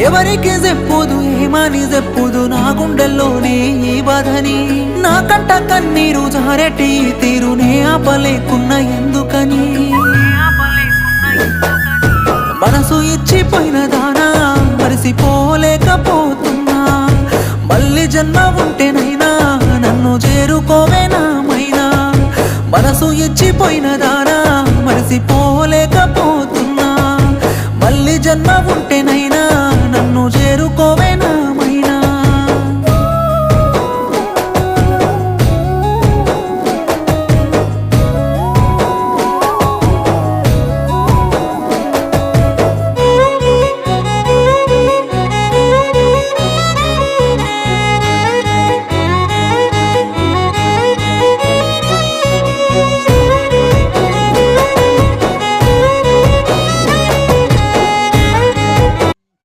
ఎవరికి చెప్పుదు ఏమని చెప్పుదు నా గుండెల్లోనే ఈ బాధని నా కంట కన్నీరు జారెటి తీరునే ఆపలేకున్న ఎందుకని మనసు ఇచ్చిపోయిన దానా మరిసిపోలేకపోతున్నా మళ్ళీ జన్మ ఉంటేనైనా నన్ను చేరుకోవేనా మైనా మనసు ఇచ్చిపోయిన దానా మరిసిపోలేకపోతున్నా మళ్ళీ జన్మ ఉంటేనైనా